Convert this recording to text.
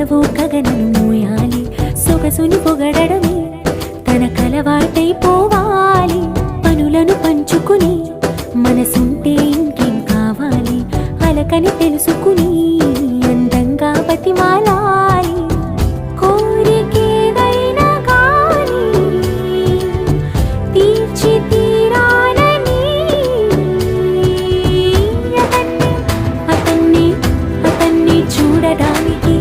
కలవో కగనను మోయాలి సొగసుని పొగడమే తన కలవాటైపోవాలి పనులను పంచుకుని మనసుంటే ఇంకేం కావాలి అలకని తెలుసుకుని అందంగా బతిమాలాలి కోరికేదైనా గాని తీర్చి తీరాలని అతన్ని చూడడానికి